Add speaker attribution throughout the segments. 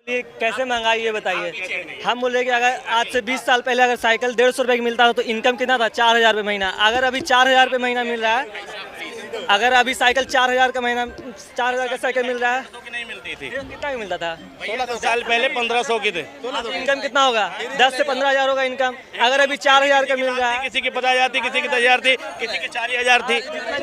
Speaker 1: ये कैसे महंगाई ये बताइए। हम बोले कि अगर आज से 20 साल पहले अगर साइकिल 150 रुपये की मिलता था तो इनकम कितना था? 4,000 रुपये महीना। अगर अभी 4,000 रुपये महीना मिल रहा है, अगर अभी साइकिल 4,000 का महीना 4,000 का साइकिल मिल रहा है
Speaker 2: की नहीं मिलती थी,
Speaker 1: कितना की मिलता था?
Speaker 2: 16 साल पहले 1500 की थे।
Speaker 1: इनकम कितना होगा? 10 से 15,000 होगा इनकम। अगर अभी 4,000 का मिल रहा है,
Speaker 2: किसी की 50,000 थी, किसी की 10,000 थी, किसी की 4,000 थी,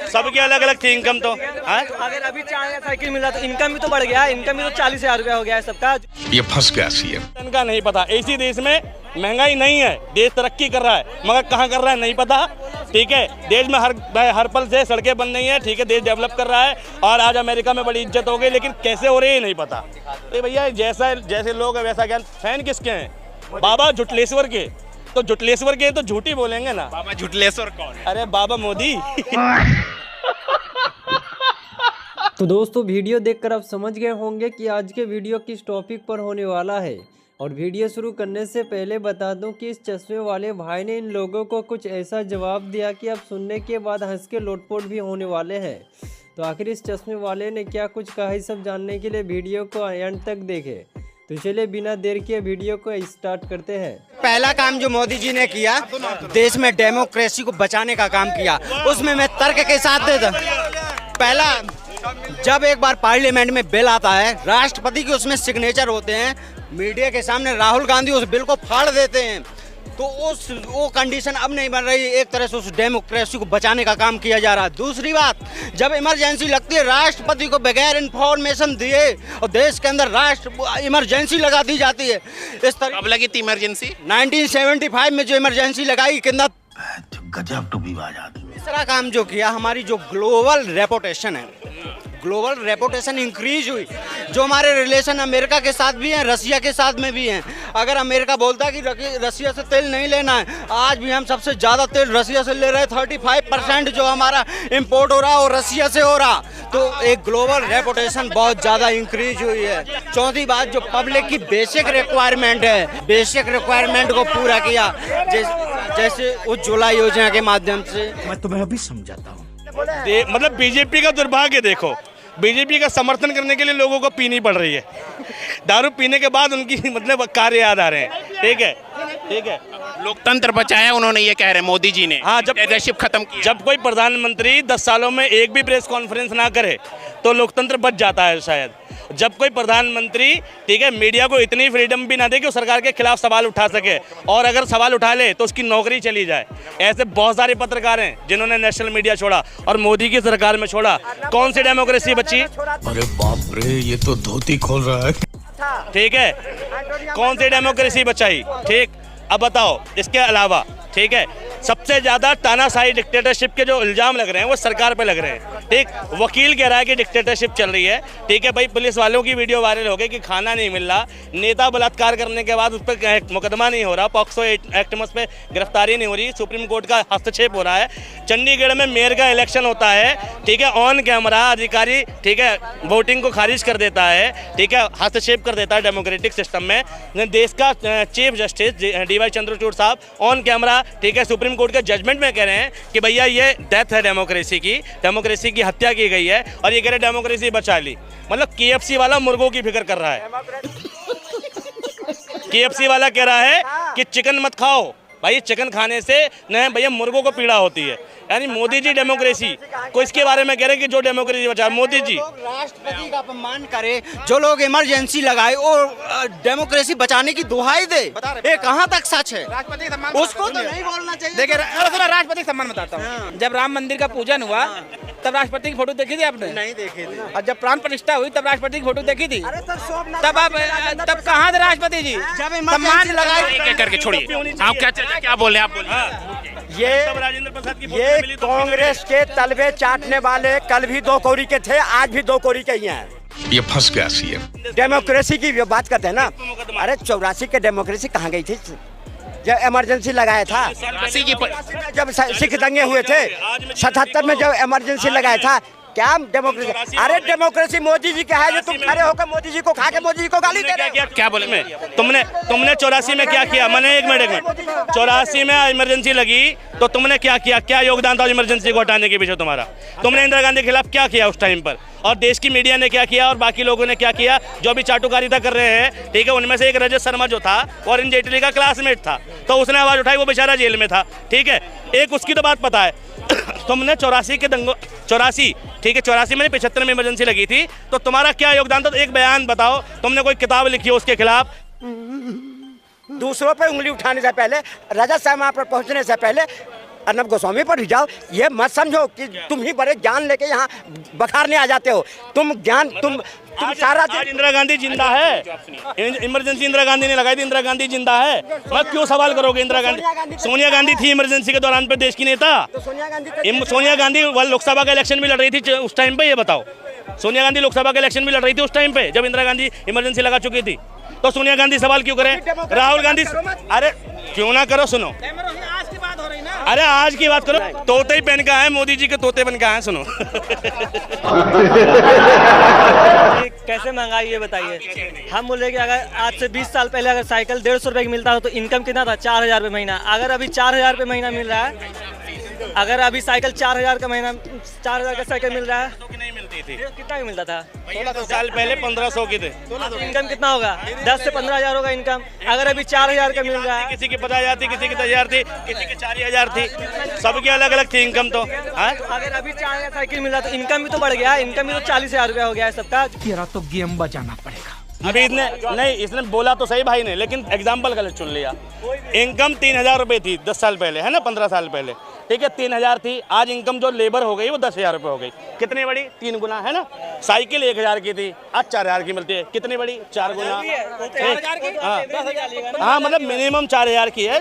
Speaker 2: सबकी अलग अलग थी इनकम। तो
Speaker 1: अगर अभी 4,000 साइकिल मिल रहा है तो इनकम भी तो बढ़ गया है। इनकम भी तो 40,000 रुपया हो गया है सबका।
Speaker 3: ये फंस गया सीएम।
Speaker 2: इनका नहीं पता। इसी देश में महंगाई नहीं है, देश तरक्की कर रहा है, मगर कहाँ कर रहा है नहीं पता। ठीक है, देश में हर पल से सड़कें बन रही हैं। ठीक है, देश डेवलप कर रहा है और आज अमेरिका में बड़ी इज्जत हो गई, लेकिन कैसे हो रही है नहीं पता। तो भैया जैसे लोग है वैसा ज्ञान। फैन किसके हैं? बाबा जुटलेश्वर के। तो जुटलेश्वर के तो झूठी बोलेंगे ना।
Speaker 3: बाबा जुटलेश्वर कौन है?
Speaker 2: अरे बाबा मोदी।
Speaker 4: तो दोस्तों वीडियो देखकर आप समझ गए होंगे कि आज के वीडियो किस टॉपिक पर होने वाला है। और वीडियो शुरू करने से पहले बता दूं कि इस चश्मे वाले भाई ने इन लोगों को कुछ ऐसा जवाब दिया कि आप सुनने के बाद हंस के लोटपोट भी होने वाले हैं। तो आखिर इस चश्मे वाले ने क्या कुछ कहा है, सब जानने के लिए वीडियो को एंड तक देखें। तो चलिए बिना देर किए वीडियो को स्टार्ट करते हैं।
Speaker 5: पहला काम जो मोदी जी ने किया, देश में डेमोक्रेसी को बचाने का काम किया, उसमें मैं तर्क के साथ देता। पहला, जब एक बार पार्लियामेंट में बिल आता है, राष्ट्रपति के उसमें सिग्नेचर होते हैं, मीडिया के सामने राहुल गांधी उस बिल को फाड़ देते हैं। तो वो कंडीशन अब नहीं बन रही। एक तरह से उस डेमोक्रेसी को बचाने का काम किया जा रहा है। दूसरी बात, जब इमरजेंसी लगती है, राष्ट्रपति को बगैर इंफॉर्मेशन दिए और देश के अंदर इमरजेंसी लगा दी जाती है। इस तरह
Speaker 3: कब लगी थी इमरजेंसी?
Speaker 5: 1975 में जो इमरजेंसी लगाई, कितना
Speaker 6: गजब टूबी बात।
Speaker 5: तीसरा काम जो किया, हमारी जो ग्लोबल रेपुटेशन है, ग्लोबल रेपुटेशन इंक्रीज हुई। जो हमारे रिलेशन अमेरिका के साथ भी हैं, रसिया के साथ में भी हैं। अगर अमेरिका बोलता है कि रसिया से तेल नहीं लेना है, आज भी हम सबसे ज़्यादा तेल रसिया से ले रहे हैं। 35% जो हमारा इंपोर्ट हो रहा है वो रसिया से हो रहा। तो एक ग्लोबल रेपुटेशन बहुत ज़्यादा इंक्रीज हुई है। चौथी बात, जो पब्लिक की बेसिक रिक्वायरमेंट है, बेसिक रिक्वायरमेंट को पूरा किया, जैसे उज्ज्वला योजना के माध्यम से।
Speaker 6: मैं तुम्हें अभी समझाता हूँ।
Speaker 2: मतलब बीजेपी का दुर्भाग्य देखो, बीजेपी का समर्थन करने के लिए लोगों को पीनी पड़ रही है। दारू पीने के बाद उनकी मतलब कार्य याद आ रहे हैं। ठीक है, ठीक है।
Speaker 3: लोकतंत्र बचाया उन्होंने, ये कह रहे हैं मोदी जी ने।
Speaker 2: हाँ, जब
Speaker 3: लीडरशिप खत्म की।
Speaker 2: जब कोई प्रधानमंत्री 10 सालों में एक भी प्रेस कॉन्फ्रेंस ना करे तो लोकतंत्र बच जाता है शायद। जब कोई प्रधानमंत्री, ठीक है, मीडिया को इतनी फ्रीडम भी ना दे कि वो सरकार के खिलाफ सवाल उठा सके, और अगर सवाल उठा ले तो उसकी नौकरी चली जाए। ऐसे बहुत सारे पत्रकार हैं जिन्होंने नेशनल मीडिया छोड़ा और मोदी की सरकार में छोड़ा। कौन सी डेमोक्रेसी बची?
Speaker 6: अरे बाप रे, ये तो धोती खोल रहा है।
Speaker 2: ठीक है, कौन सी डेमोक्रेसी बचाई? ठीक, अब बताओ इसके अलावा। ठीक है, सबसे ज़्यादा तानाशाही डिक्टेटरशिप के जो इल्ज़ाम लग रहे हैं वो सरकार पे लग रहे हैं। ठीक, वकील कह रहा है कि डिक्टेटरशिप चल रही है। ठीक है भाई, पुलिस वालों की वीडियो वायरल हो गई कि खाना नहीं मिल रहा, नेता बलात्कार करने के बाद उस पर मुकदमा नहीं हो रहा, पॉक्सो एक्ट में उस पर गिरफ्तारी नहीं हो रही, सुप्रीम कोर्ट का हस्तक्षेप हो रहा है। चंडीगढ़ में मेयर का इलेक्शन होता है, ठीक है, ऑन कैमरा अधिकारी, ठीक है, वोटिंग को खारिज कर देता है। ठीक है, हस्तक्षेप कर देता है डेमोक्रेटिक सिस्टम में। देश का चीफ जस्टिस DY चंद्रचूड़ साहब ऑन कैमरा, ठीक है, सुप्रीम कोर्ट के जजमेंट में कह रहे हैं कि भैया ये डेथ है डेमोक्रेसी की हत्या की गई है, और ये कह रहे डेमोक्रेसी बचा ली। मतलब KFC वाला मुर्गों की फिक्र कर रहा है। KFC वाला कह रहा है कि चिकन मत खाओ भाई, चिकन खाने से न भैया मुर्गों को पीड़ा होती है। यानी मोदी जी डेमोक्रेसी को इसके बारे में कह रहे हैं कि जो डेमोक्रेसी बचा मोदी जी।
Speaker 5: राष्ट्रपति का अपमान करे, जो लोग इमरजेंसी लगाए और डेमोक्रेसी बचाने की दुहाई दे, ये कहाँ तक सच है?
Speaker 7: राष्ट्रपति का सम्मान
Speaker 5: उसको तो नहीं बोलना चाहिए।
Speaker 7: देखिए, राष्ट्रपति सम्मान बताता हूँ। जब राम मंदिर का पूजन हुआ तब राष्ट्रपति की फोटो देखी थी आपने?
Speaker 5: नहीं देखी थी।
Speaker 7: और जब प्राण प्रतिष्ठा हुई तब राष्ट्रपति की फोटो देखी थी? तब कहाँ थे राष्ट्रपति जी?
Speaker 5: जब इमरजेंसी लगाई
Speaker 3: करके छोड़िए, आप क्या बोल रहे हैं? आप बोलिए।
Speaker 2: राजेंद्र प्रसाद की
Speaker 5: ये कांग्रेस के तलबे चाटने वाले कल भी 2 कौड़ी के थे, आज भी 2 कौड़ी के ही हैं।
Speaker 3: ये फंस गया सीएम।
Speaker 5: डेमोक्रेसी की बात करते हैं ना। अरे 84 के डेमोक्रेसी कहाँ गई थी? जब इमरजेंसी लगाया था, जब सिख दंगे हुए थे, 77 में जब इमरजेंसी लगाया था, क्या डेमोक्रेसी? अरे डेमोक्रेसी मोदी जी का है जो तुम खड़े होकर मोदी जी को खा के मोदी जी को गाली दे रहे हो।
Speaker 2: क्या बोले मैं? तुमने 84 में क्या किया? मैंने एक मिनट 84 में इमरजेंसी लगी तो तुमने क्या किया? क्या योगदान था इमरजेंसी को हटाने के पीछे तुम्हारा? तुमने इंदिरा गांधी के खिलाफ क्या किया उस टाइम पर? और देश की मीडिया ने क्या किया और बाकी लोगों ने क्या किया जो भी चाटुकारिता कर रहे हैं, ठीक है? उनमें से एक रजत शर्मा जो था वो अरुण जेटली का क्लासमेट था, तो उसने आवाज़ उठाई, वो बेचारा जेल में था, ठीक है? एक उसकी तो बात पता है। तुमने 84 के दंगों 84, ठीक है, 84 में 75 में इमरजेंसी लगी थी, तो तुम्हारा क्या योगदान था? तो एक बयान बताओ। तुमने कोई किताब लिखी हो उसके खिलाफ?
Speaker 5: दूसरों पे उंगली उठाने से पहले, रजत शर्मा पर पहुंचने से पहले अर्नब गोस्वामी पर भी जाओ। ये मत समझो कि तुम ही बड़े ज्ञान लेके यहाँ बखारने आ जाते हो। तुम ज्ञान तुम सारा
Speaker 2: आज इंदिरा गांधी जिंदा है। इमरजेंसी इंदिरा गांधी ने लगाई थी, इंदिरा गांधी जिंदा है। मत क्यों सवाल करोगे? इंदिरा गांधी, सोनिया गांधी थी इमरजेंसी के दौरान पे देश की नेता। सोनिया गांधी लोकसभा का इलेक्शन भी लड़ रही थी उस टाइम पे। ये बताओ, सोनिया गांधी लोकसभा का इलेक्शन भी लड़ रही थी उस टाइम पे जब इंदिरा गांधी इमरजेंसी लगा चुकी थी। तो सोनिया गांधी सवाल क्यों करें? राहुल गांधी, अरे क्यों ना करो, सुनो, अरे आज की बात करो। तोते ही पहन का है, मोदी जी के तोते बन का है, सुनो।
Speaker 1: कैसे महंगाई ये बताइए। हम बोले कि अगर आज से 20 साल पहले अगर साइकिल 150 रुपए की मिलता था तो इनकम कितना था? 4000 रुपये महीना। अगर अभी 4000 रुपये महीना मिल रहा है, अगर अभी साइकिल 4000 का महीना, 4000 का साइकिल मिल रहा है,
Speaker 2: नहीं मिलती थी।
Speaker 1: कितना की मिलता था?
Speaker 2: 16 साल पहले 1500 की थे।
Speaker 1: इनकम कितना होगा? 10 से 15,000 होगा इनकम। अगर अभी 4000 का मिल रहा है,
Speaker 2: किसी की 50,000 थी, किसी की 10,000 थी, किसी की 4000 थी, सबकी अलग अलग थी इनकम। तो
Speaker 1: अगर अभी 4000 साइकिल मिल रहा है तो इनकम भी तो बढ़ गया। इनकम भी तो 40,000 रुपया हो गया है सबका।
Speaker 6: तेरा तो गेम बजाना पड़ेगा।
Speaker 2: अभी इसने नहीं, इसने बोला तो सही भाई ने, लेकिन एग्जाम्पल गलत चुन लिया। इनकम 3000 रुपये थी 10 साल पहले, है ना, 15 साल पहले, ठीक है, 3000 थी। आज इनकम जो लेबर हो गई वो 10,000 रुपये हो गई। कितनी बड़ी? 3 गुना, है ना। साइकिल 1000 की थी, आज 4000 की मिलती है। कितनी बड़ी? 4 गुना। हाँ, मतलब मिनिमम 4000 की है।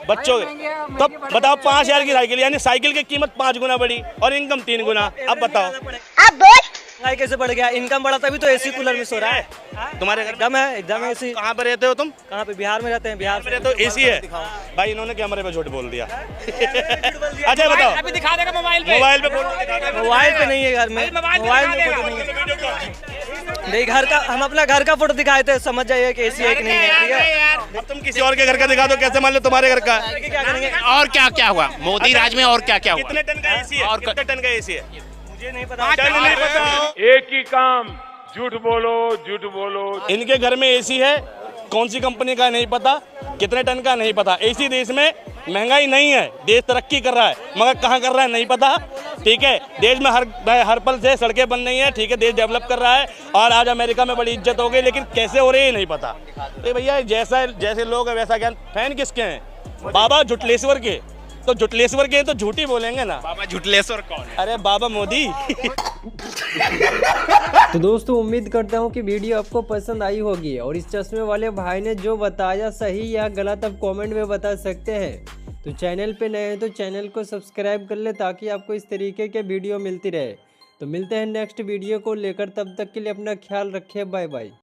Speaker 2: बच्चों तो बताओ, 5000 की साइकिल, यानी साइकिल की कीमत 5 गुना बढ़ी और इनकम 3 गुना। अब बताओ
Speaker 1: महंगाई कैसे बढ़ गया? इनकम बढ़ा तभी तो एसी कूलर में सो रहा है।
Speaker 2: तुम्हारे घर
Speaker 1: एकदम है, एकदम एसी।
Speaker 2: कहाँ पे रहते हो तुम?
Speaker 1: कहाँ पे? बिहार में रहते हैं। बिहार में
Speaker 2: रहते हो, एसी है भाई। इन्होंने कैमरे पे झूठ बोल दिया। अच्छा बताओ,
Speaker 7: अभी दिखा देगा मोबाइल पे।
Speaker 2: मोबाइल पे फोटो,
Speaker 1: मोबाइल पे नहीं है घर में, मोबाइल में फोटो नहीं है। नहीं, घर का, हम अपना घर का फोटो दिखाए थे, समझ जाइए कि एसी है कि नहीं है, ठीक है?
Speaker 2: अब तुम किसी और के घर का दिखा दो, कैसे मान लो तुम्हारे घर का?
Speaker 1: क्या करेंगे?
Speaker 3: और क्या क्या हुआ मोदी राज में? और क्या क्या हुआ?
Speaker 2: कितने टन का एसी है? और कितने टन का एसी है?
Speaker 1: मुझे नहीं पता।
Speaker 2: नहीं पता।
Speaker 8: एक ही काम, झूठ बोलो, झूठ बोलो।
Speaker 2: इनके घर में एसी है, कौन सी कंपनी का नहीं पता, कितने टन का नहीं पता। एसी देश में महंगाई नहीं है, देश तरक्की कर रहा है, मगर कहाँ कर रहा है नहीं पता, ठीक है? देश में हर पल से सड़कें बन रही हैं, ठीक है, देश डेवलप कर रहा है और आज अमेरिका में बड़ी इज्जत हो गई, लेकिन कैसे हो रही है नहीं पता। तो भैया जैसे लोग हैं वैसा ज्ञान। फैन किसके हैं? बाबा जुटलेश्वर के। तो जुटलेश्वर के तो झूठी बोलेंगे ना।
Speaker 3: बाबा जुटलेश्वर कौन है?
Speaker 2: अरे बाबा मोदी।
Speaker 4: तो दोस्तों, उम्मीद करता हूँ कि वीडियो आपको पसंद आई होगी और इस चश्मे वाले भाई ने जो बताया सही या गलत आप कमेंट में बता सकते हैं। तो चैनल पे नए हैं तो चैनल को सब्सक्राइब कर ले ताकि आपको इस तरीके के वीडियो मिलती रहे। तो मिलते हैं नेक्स्ट वीडियो को लेकर, तब तक के लिए अपना ख्याल रखिए। Bye bye.